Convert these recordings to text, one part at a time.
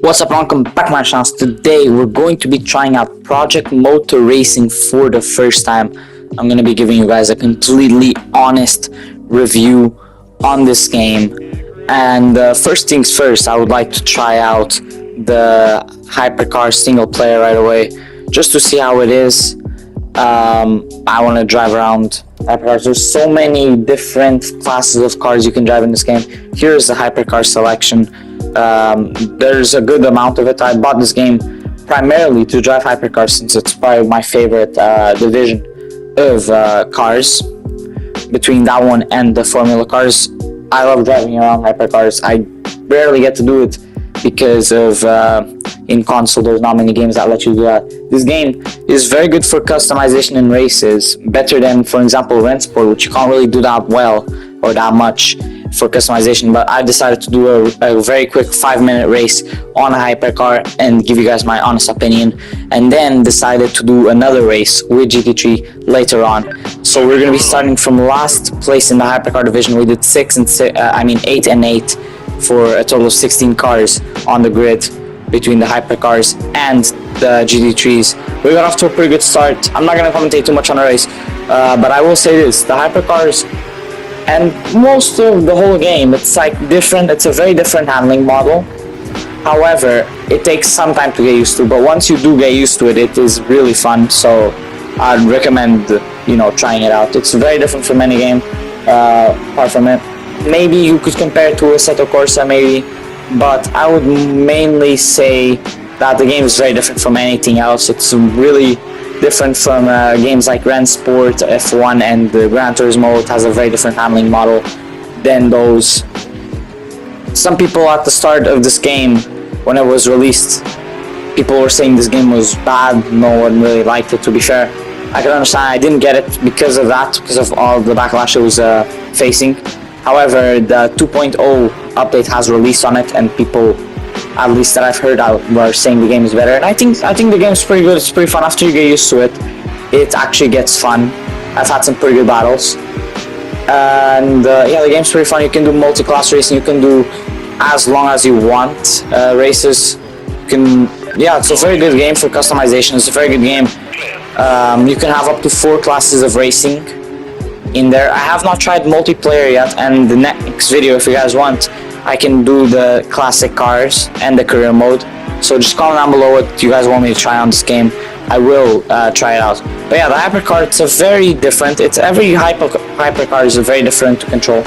What's up, welcome back to my channel. Today we're going to be trying out Project Motor Racing for the first time. I'm going to be giving you guys a completely honest review on this game. And first things first, I would like to try out the Hypercar single player right away, just to see how it is. I want to drive around Hypercars. There's so many different classes of cars you can drive in this game. Here's the Hypercar selection. There's a good amount of it. I bought this game primarily to drive hypercars since it's probably my favorite division of cars. Between that one and the Formula cars, I love driving around hypercars. I rarely get to do it because of in console there's not many games that let you do that. This game is very good for customization in races, better than, for example, Rennsport, which you can't really do that well or that much for customization. But I decided to do a very quick 5-minute race on a hypercar and give you guys my honest opinion, and then decided to do another race with GT3 later on. So we're going to be starting from last place in the hypercar division. We did 8 and 8 for a total of 16 cars on the grid between the hypercars and the GT3s. We got off to a pretty good start. I'm not going to commentate too much on the race, but I will say this: the hypercars and most of the whole game, it's like different. It's a very different handling model. However, it takes some time to get used to, but once you do get used to it, it is really fun. So I'd recommend trying it out. It's very different from any game. Apart from it, maybe you could compare it to Assetto Corsa, maybe, but I would mainly say that the game is very different from anything else. It's really different from games like Rennsport, F1, and Gran Turismo. It has a very different handling model than those. Some people at the start of this game, when it was released, people were saying this game was bad. No one really liked it, to be fair. I can understand. I didn't get it because of that, because of all the backlash it was facing. However, the 2.0 update has released on it, and people, at least that I've heard, were saying the game is better. And I think the game's pretty good. It's pretty fun. After you get used to it, it actually gets fun. I've had some pretty good battles, and the game's pretty fun. You can do multi-class racing. You can do as long as you want races. It's a very good game for customization. It's a very good game. You can have up to 4 classes of racing in there. I have not tried multiplayer yet, and the next video, if you guys want, I can do the classic cars and the career mode. So just comment down below what you guys want me to try on this game. I will try it out. But yeah, the hypercar, it's a very different. Every hypercar is very different to control.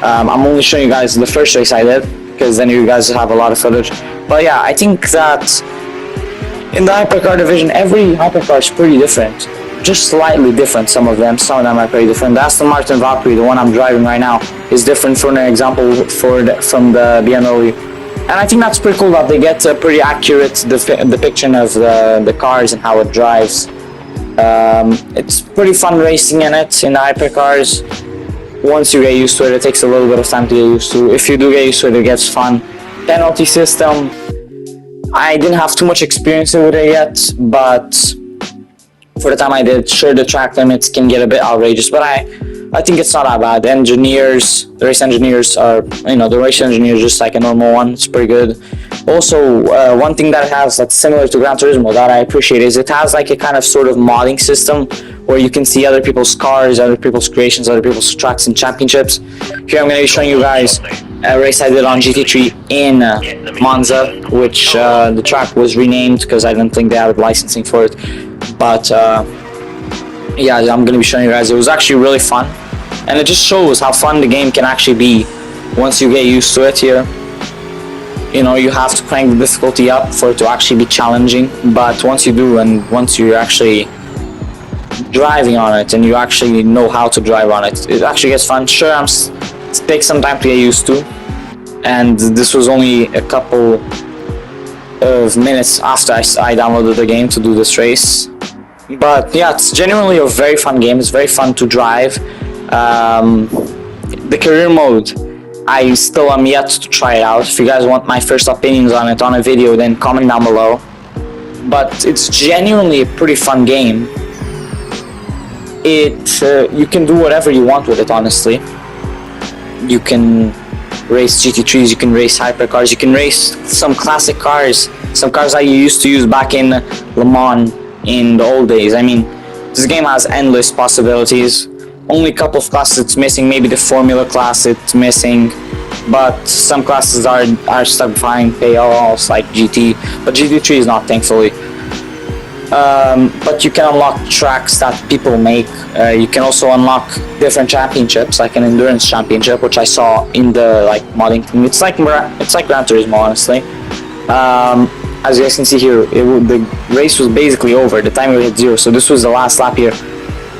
I'm only showing you guys the first race I did, because then you guys have a lot of footage. But yeah, I think that in the hypercar division, every hypercar is pretty different. Just slightly different, some of them are pretty different. The Aston Martin Valkyrie, the one I'm driving right now, is different from an example from the BMW. And I think that's pretty cool that they get a pretty accurate depiction of the cars and how it drives. It's pretty fun racing in it, in the hypercars. Once you get used to it, it takes a little bit of time to get used to. If you do get used to it, it gets fun. Penalty system, I didn't have too much experience with it yet, but for the time I did, sure, the track limits can get a bit outrageous, but I think it's not that bad. The race engineers are, the race engineer is just like a normal one. It's pretty good. Also, one thing that it has that's similar to Gran Turismo that I appreciate is it has like a kind of sort of modding system where you can see other people's cars, other people's creations, other people's tracks and championships. Here I'm going to be showing you guys a race I did on GT3 in Monza, which the track was renamed because I don't think they had licensing for it. But I'm going to be showing you guys. It was actually really fun, and it just shows how fun the game can actually be once you get used to it. Here, you have to crank the difficulty up for it to actually be challenging, but once you do, and once you're actually driving on it and you actually know how to drive on it, it actually gets fun. Sure, it takes some time to get used to, and this was only a couple of minutes after I downloaded the game to do this race. But yeah, it's genuinely a very fun game. It's very fun to drive. The career mode, I still am yet to try it out. If you guys want my first opinions on it on a video, then comment down below. But it's genuinely a pretty fun game. You can do whatever you want with it, honestly. You can race GT3s, you can race hypercars, you can race some classic cars, some cars that you used to use back in Le Mans in the old days. I mean, this game has endless possibilities. Only a couple of classes it's missing, maybe the Formula class it's missing, but some classes are stuck behind paywalls like GT, but GT3 is not, thankfully. But you can unlock tracks that people make. You can also unlock different championships, like an endurance championship, which I saw in the modding thing. It's like Gran Turismo, honestly. As you guys can see here, the race was basically over. The timer hit 0, so this was the last lap here.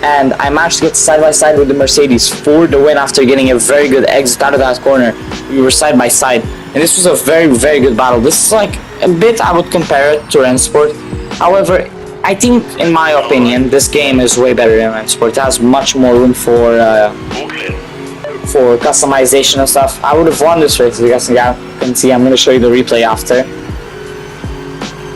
And I managed to get side by side with the Mercedes for the win after getting a very good exit out of that corner. We were side by side, and this was a very, very good battle. This is like a bit, I would compare it to Rennsport. However, I think, in my opinion, this game is way better than Rennsport. It has much more room for customization and stuff. I would have won this race, as you guys can see. I'm going to show you the replay after.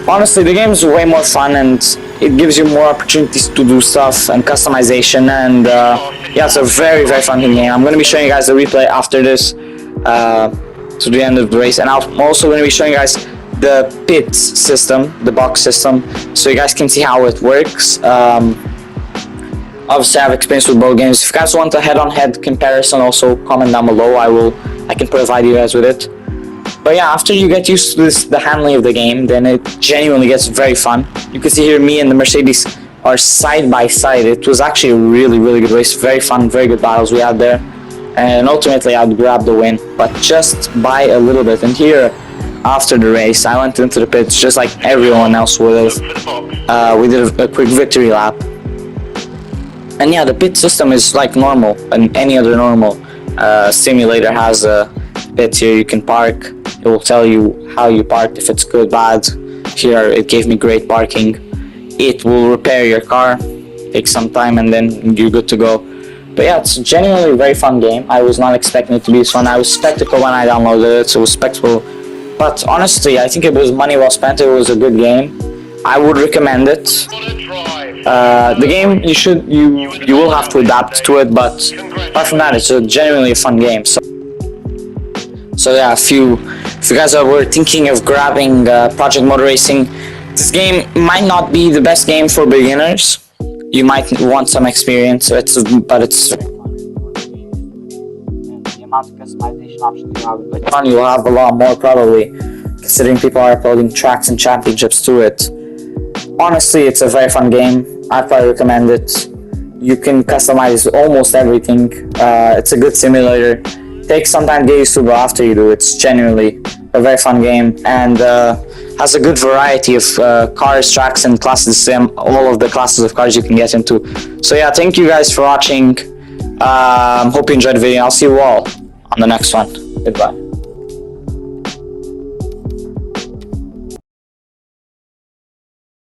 Honestly, the game is way more fun, and it gives you more opportunities to do stuff and customization, and yeah, it's a very, very fun game. I'm going to be showing you guys the replay after this to the end of the race, and I'm also going to be showing you guys the pit system, the box system, so you guys can see how it works. Obviously, I have experience with both games. If you guys want a head-on-head comparison, also comment down below. I can provide you guys with it. But yeah, after you get used to the handling of the game, then it genuinely gets very fun. You can see here me and the Mercedes are side by side. It was actually a really, really good race. Very fun, very good battles we had there. And ultimately, I'd grab the win, but just by a little bit. And here, after the race, I went into the pits just like everyone else would have. We did a quick victory lap. And yeah, the pit system is like normal, and any other normal simulator has a pit here. You can park. It will tell you how you parked, if it's good, bad. Here, it gave me great parking. It will repair your car. Take some time, and then you're good to go. But yeah, it's genuinely a very fun game. I was not expecting it to be this fun. I was skeptical when I downloaded it, so it was skeptical. But honestly, I think it was money well spent. It was a good game. I would recommend it. The game, you will have to adapt to it, but apart from that, it's genuinely a fun game. So yeah, if you guys were thinking of grabbing Project Motor Racing, this game might not be the best game for beginners. You might want some experience, but it's the amount of customization options you have. But you'll have a lot more probably, considering people are uploading tracks and championships to it. Honestly, it's a very fun game. I'd probably recommend it. You can customize almost everything. It's a good simulator. Takes some time to get used to, but after you do, it's genuinely a very fun game, and has a good variety of cars, tracks, and classes. All of the classes of cars you can get into. So yeah, thank you guys for watching. Hope you enjoyed the video. I'll see you all on the next one. Goodbye.